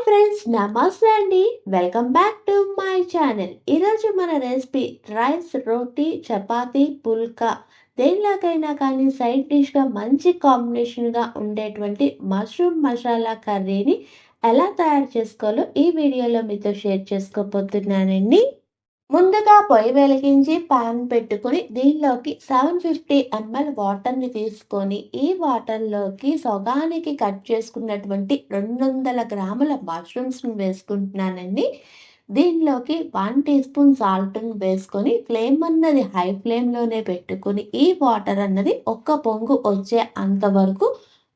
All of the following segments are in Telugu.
ఫ్రెండ్స్ నమస్తే అండి. Welcome back to my channel. ఈరోజు మన రెసిపీ రైస్, రోటీ, చపాతీ, పుల్కా దేనిలోకైనా కానీ సైడ్ డిష్గా మంచి కాంబినేషన్గా ఉండేటువంటి మష్రూమ్ మసాలా కర్రీని ఎలా తయారు చేసుకోవాలో ఈ వీడియోలో మీతో షేర్ చేసుకోబోతున్నానండి. ముందుగా పొయ్యి వెలిగించి పాన్ పెట్టుకొని దీనిలోకి 750 ml వాటర్ని తీసుకొని ఈ వాటర్లోకి సగానికి కట్ చేసుకున్నటువంటి 200 గ్రాముల మష్రూమ్స్ని వేసుకుంటున్నానండి. దీనిలోకి 1 టీ స్పూన్ సాల్ట్ని వేసుకొని ఫ్లేమ్ అన్నది హై ఫ్లేమ్లోనే పెట్టుకొని ఈ వాటర్ అన్నది ఒక్క పొంగు వచ్చే అంతవరకు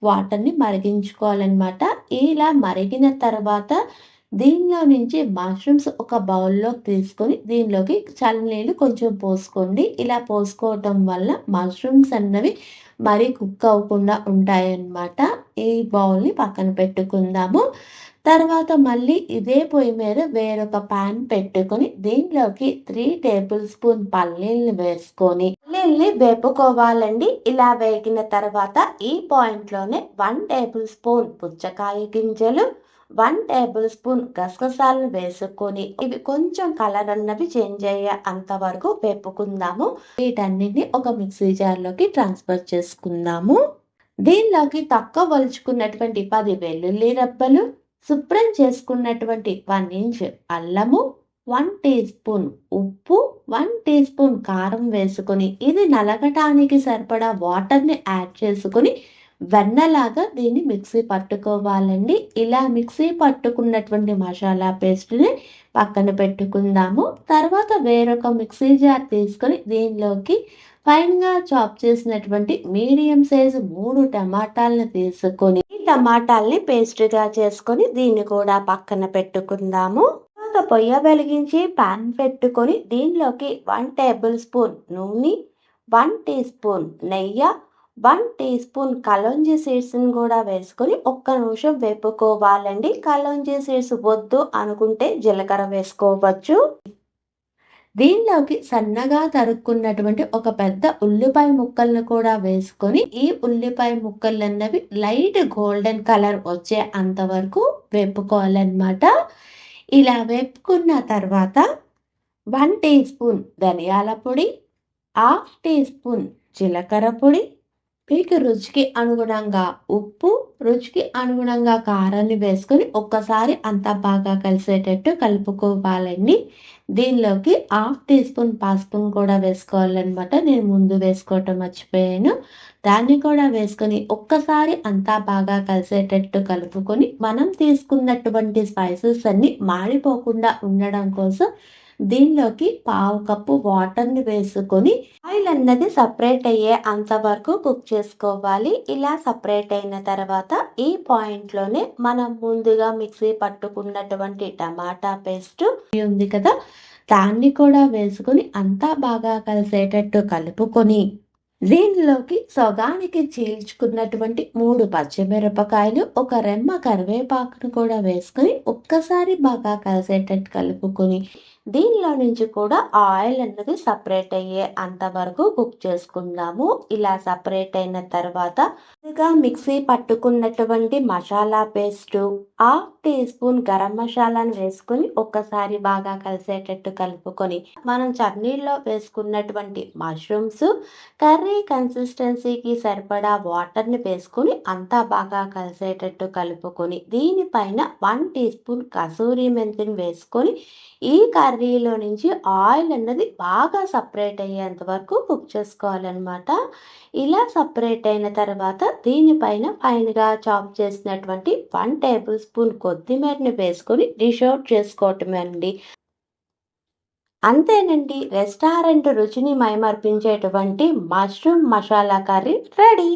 వాటర్ని మరిగించుకోవాలన్నమాట. ఇలా మరిగిన తర్వాత దీనిలో నుంచి మష్రూమ్స్ ఒక బౌల్లోకి తీసుకొని దీనిలోకి చల్లనీళ్ళు కొంచెం పోసుకోండి. ఇలా పోసుకోవటం వల్ల మష్రూమ్స్ అన్నవి మరీ కుక్ అవ్వకుండా ఉంటాయన్నమాట. ఈ బౌల్ని పక్కన పెట్టుకుందాము. తర్వాత మళ్ళీ ఇదే పొయ్యి మీద వేరొక పాన్ పెట్టుకొని దీనిలోకి 3 టేబుల్ స్పూన్ పల్లీలను వేసుకొని పల్లీల్ని వేపుకోవాలండి. ఇలా వేగిన తర్వాత ఈ పాయింట్లోనే 1 టేబుల్ స్పూన్ పుచ్చకాయ గింజలు, 1 టేబుల్ స్పూన్ గసగసాలను వేసుకొని ఇవి కొంచెం కలర్ అన్నవి చేంజ్ అయ్యే అంతవరకు వేపుకుందాము. వీటన్నిటిని ఒక మిక్సీ జార్లోకి ట్రాన్స్ఫర్ చేసుకుందాము. దీనిలోకి తక్కువ వలుచుకున్నటువంటి 10 వెల్లుల్లి రెబ్బలు, శుభ్రం చేసుకున్నటువంటి 1 ఇంచ్ అల్లము, 1 టీ స్పూన్ ఉప్పు, 1 టీ స్పూన్ కారం వేసుకొని ఇది నలగటానికి సరిపడా వాటర్ని యాడ్ చేసుకొని వెన్నలాగా దీన్ని మిక్సీ పట్టుకోవాలండి. ఇలా మిక్సీ పట్టుకున్నటువంటి మసాలా పేస్ట్ని పక్కన పెట్టుకుందాము. తర్వాత వేరొక మిక్సీ జార్ తీసుకొని దీనిలోకి ఫైన్గా చాప్ చేసినటువంటి మీడియం సైజు 3 టమాటాలను తీసుకొని ఈ టమాటాలని పేస్ట్గా చేసుకొని దీన్ని కూడా పక్కన పెట్టుకుందాము. తర్వాత పొయ్యి వెలిగించి పాన్ పెట్టుకొని దీనిలోకి 1 టేబుల్ స్పూన్ నూనె, 1 టీ స్పూన్ నెయ్యి, 1 టీ స్పూన్ కలోంజీ సీడ్స్ని కూడా వేసుకొని ఒక్క నిమిషం వేపుకోవాలండి. కలోంజీ సీడ్స్ వద్దు అనుకుంటే జీలకర్ర వేసుకోవచ్చు. దీనిలోకి సన్నగా తరుక్కున్నటువంటి ఒక పెద్ద ఉల్లిపాయ ముక్కలను కూడా వేసుకొని ఈ ఉల్లిపాయ ముక్కలు అన్నవి లైట్ గోల్డెన్ కలర్ వచ్చే అంతవరకు వేపుకోవాలన్నమాట. ఇలా వేపుకున్న తర్వాత 1 టీ స్పూన్ ధనియాల పొడి, 1/2 టీ స్పూన్ జీలకర్ర పొడి, మీకు రుచికి అనుగుణంగా ఉప్పు, రుచికి అనుగుణంగా కారాన్ని వేసుకొని ఒక్కసారి అంతా బాగా కలిసేటట్టు కలుపుకోవాలండి. దీనిలోకి 1/2 టీ స్పూన్ పసుపును కూడా వేసుకోవాలన్నమాట. నేను ముందు వేసుకోవటం మర్చిపోయాను. దాన్ని కూడా వేసుకొని ఒక్కసారి అంతా బాగా కలిసేటట్టు కలుపుకొని మనం తీసుకున్నటువంటి స్పైసెస్ అన్ని మాడిపోకుండా ఉండడం కోసం దీనిలోకి 1/2 కప్పు వాటర్ని వేసుకొని ఆయిల్ అన్నది సపరేట్ అయ్యే అంతవరకు కుక్ చేసుకోవాలి. ఇలా సపరేట్ అయిన తర్వాత ఈ పాయింట్లోనే మనం ముందుగా మిక్సీ పట్టుకున్నటువంటి టమాటా పేస్ట్ ఉంది కదా దాన్ని కూడా వేసుకొని అంతా బాగా కలిసేటట్టు కలుపుకొని దీనిలోకి సగానికి చీల్చుకున్నటువంటి 3 పచ్చిమిరపకాయలు, ఒక రెమ్మ కరివేపాకును కూడా వేసుకొని ఒక్కసారి బాగా కలిసేటట్టు కలుపుకొని దీనిలో నుంచి కూడా ఆయిల్ అన్నది సపరేట్ అయ్యే అంతవరకు కుక్ చేసుకుందాము. ఇలా సపరేట్ అయిన తర్వాత మిక్సీ పట్టుకున్నటువంటి masala paste, 1/2 teaspoon garam మసాలాను వేసుకొని ఒక్కసారి బాగా కలిసేటట్టు కలుపుకొని మనం చట్నీలో వేసుకున్నటువంటి మష్రూమ్స్ కర్రీ కన్సిస్టెన్సీకి సరిపడా వాటర్ని వేసుకొని అంతా బాగా కలిసేటట్టు కలుపుకొని దీనిపైన 1 టీ స్పూన్ కసూరి మెంతిని వేసుకొని ఈ కర్రీలో నుంచి ఆయిల్ అన్నది బాగా సపరేట్ అయ్యేంత వరకు కుక్ చేసుకోవాలన్నమాట. ఇలా సపరేట్ అయిన తర్వాత దీనిపైన ఫైన్గా చాప్ చేసినటువంటి 1 టేబుల్ స్పూన్ కొత్తిమీరని వేసుకొని డిష్ అవుట్ చేసుకోవటమే అండి. అంతేనండి, రెస్టారెంట్ రుచిని మైమర్పించేటువంటి మష్రూమ్ మసాలా కర్రీ రెడీ.